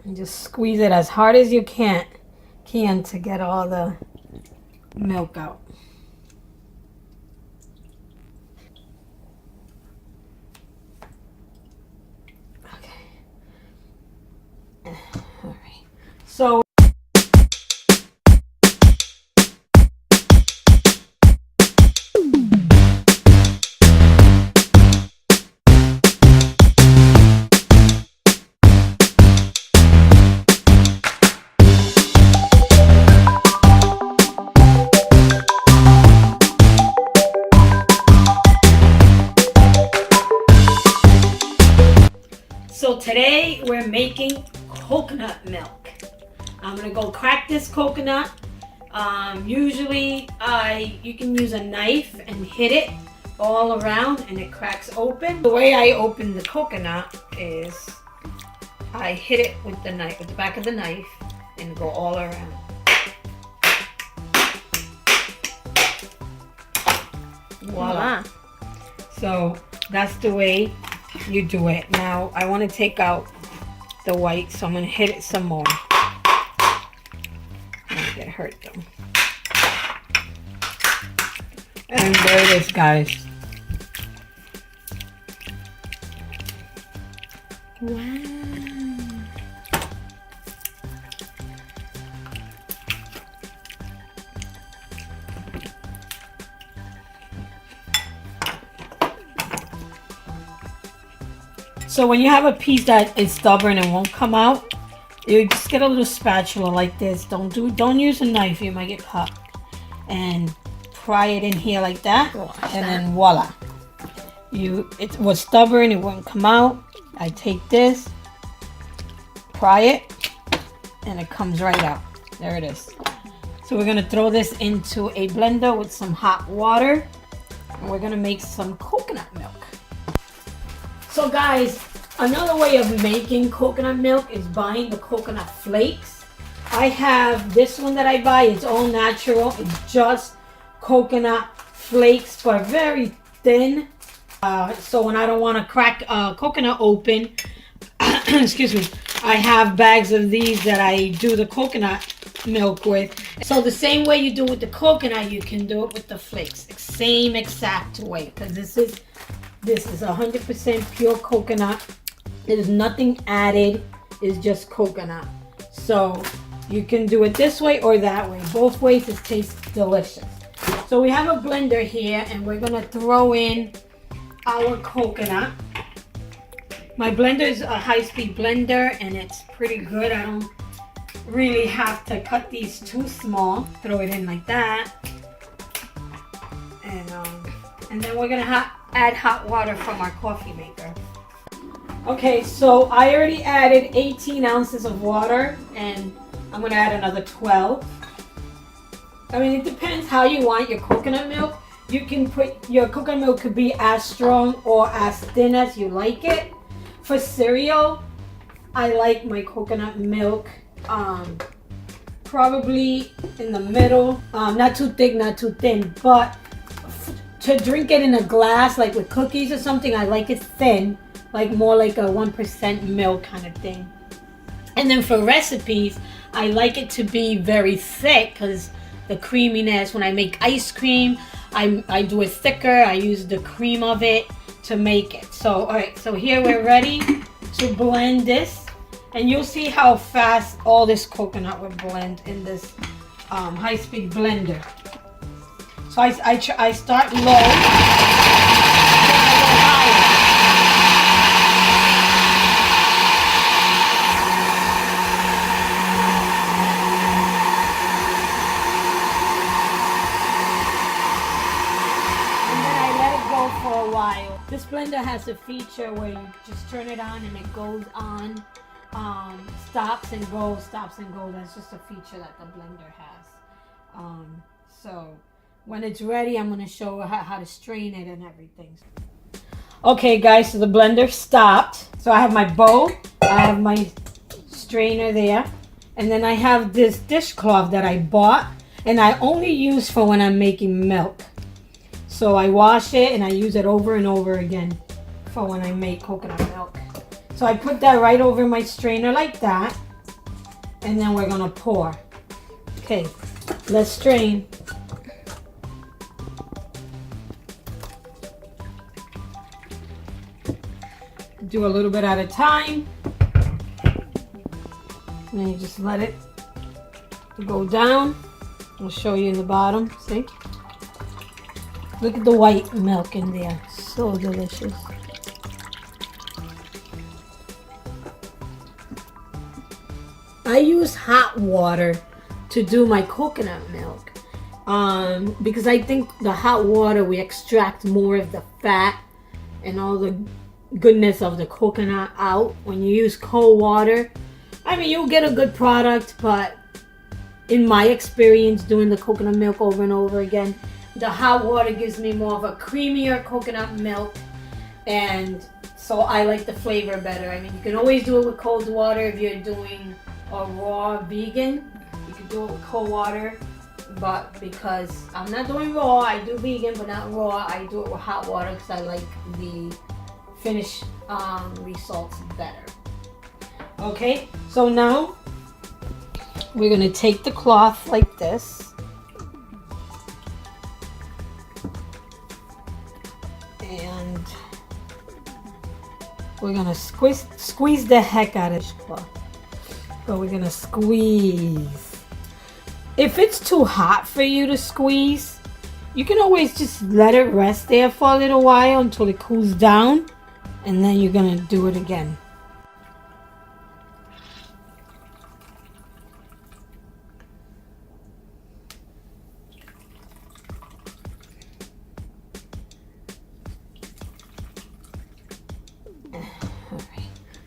And just squeeze it as hard as you can to get all the milk out. Okay. All right. So today we're making coconut milk. I'm gonna go crack this coconut. Usually you can use a knife and hit it all around and it cracks open. The way I open the coconut is I hit it with the knife, with the back of the knife, and go all around. Voila. So that's the way you do it. Now I want to take out the white, so I'm going to hit it some more. Don't get hurt though. And there it is, guys. Wow. So when you have a piece that is stubborn and won't come out, you just get a little spatula like this. Don't use a knife, you might get cut. And pry it in here like that, and then voila. It was stubborn, it wouldn't come out. I take this, pry it, and it comes right out. There it is. So we're gonna throw this into a blender with some hot water, and we're gonna make some coconut milk. So guys, another way of making coconut milk is buying the coconut flakes. I have this one that I buy. It's all natural. It's just coconut flakes, but very thin. So when I don't want to crack coconut open, excuse me, I have bags of these that I do the coconut milk with. So the same way you do with the coconut, you can do it with the flakes. Same exact way, because this is 100% pure coconut. There's nothing added. It's just coconut. So you can do it this way or that way. Both ways it tastes delicious. So we have a blender here, and we're gonna throw in our coconut. My blender is a high-speed blender, and it's pretty good. I don't really have to cut these too small. Throw it in like that, and then we're gonna add hot water from our coffee maker. Okay, so I already added 18 ounces of water, and I'm gonna add another 12. I mean, it depends how you want your coconut milk. You can put, your coconut milk could be as strong or as thin as you like it. For cereal, I like my coconut milk probably in the middle, not too thick, not too thin, but to drink it in a glass, like with cookies or something, I like it thin, like more like a 1% milk kind of thing. And then for recipes, I like it to be very thick, because the creaminess, when I make ice cream, I do it thicker. I use the cream of it to make it. So, all right, so here we're ready to blend this, and you'll see how fast all this coconut will blend in this high-speed blender. So I start low, then I go higher. For a while. This blender has a feature where you just turn it on and it goes on, stops and goes, stops and goes. That's just a feature that the blender has. So when it's ready, I'm going to show how to strain it and everything. Okay guys, so the blender stopped. So I have my bowl, I have my strainer there, and then I have this dishcloth that I bought and I only use for when I'm making milk. So I wash it and I use it over and over again for when I make coconut milk. So I put that right over my strainer like that. and then we're gonna pour. Okay, let's strain. Do a little bit at a time. And then you just let it go down. I'll show you in the bottom, see? Look at the white milk in there, so delicious. I use hot water to do my coconut milk because I think the hot water, we extract more of the fat and all the goodness of the coconut out. When you use cold water, I mean, you'll get a good product, but in my experience doing the coconut milk over and over again, the hot water gives me more of a creamier coconut milk, and so I like the flavor better. I mean, you can always do it with cold water if you're doing a raw vegan. You can do it with cold water, but because I'm not doing raw, I do vegan but not raw, I do it with hot water because I like the finished results better. Okay, so now we're gonna take the cloth like this and we're gonna squeeze the heck out of this cloth. But we're gonna squeeze. If it's too hot for you to squeeze, you can always just let it rest there for a little while until it cools down, and then you're gonna do it again.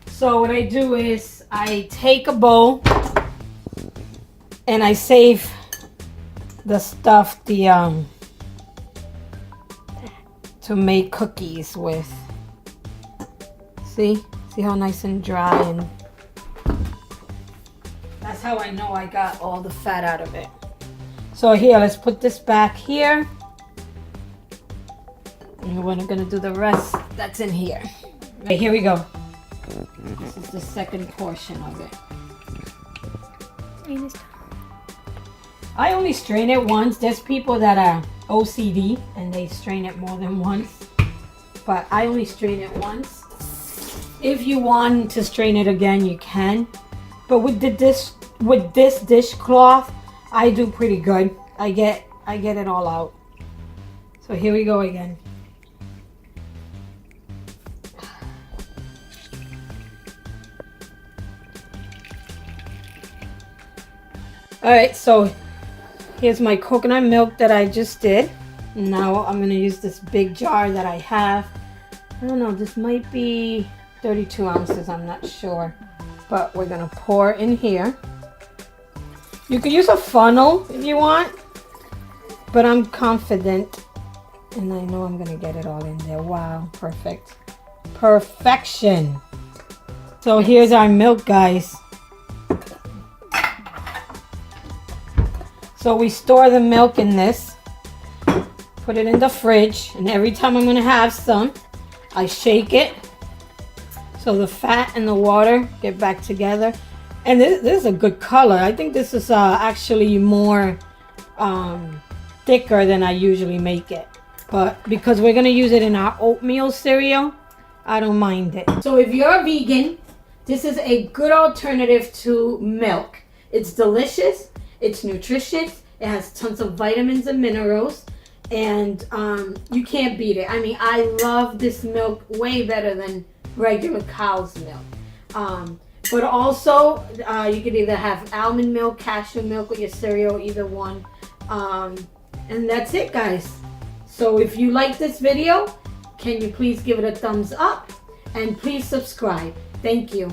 So what I do is I take a bowl and I save the stuff to make cookies with. See how nice and dry, and that's how I know I got all the fat out of it. So here, let's put this back here, and we're gonna do the rest that's in here. Okay, here we go. This is the second portion of it. I only strain it once. There's people that are OCD and they strain it more than once, but I only strain it once. If you want to strain it again, you can, but with this dishcloth, I do pretty good. I get it all out. So here we go again. Alright, so here's my coconut milk that I just did. Now I'm going to use this big jar that I have. I don't know, this might be 32 ounces, I'm not sure. But we're going to pour in here. You could use a funnel if you want, but I'm confident and I know I'm going to get it all in there. Wow, perfect. Perfection. So here's our milk, guys. So we store the milk in this, put it in the fridge, and every time I'm going to have some, I shake it so the fat and the water get back together. And this is a good color. I think this is actually more thicker than I usually make it. But because we're going to use it in our oatmeal cereal, I don't mind it. So if you're a vegan, this is a good alternative to milk. It's delicious. It's nutritious. It has tons of vitamins and minerals, and you can't beat it. I mean, I love this milk way better than regular cow's milk. But also, you could either have almond milk, cashew milk with your cereal, either one. And that's it, guys. So if you like this video, can you please give it a thumbs up, and please subscribe. Thank you.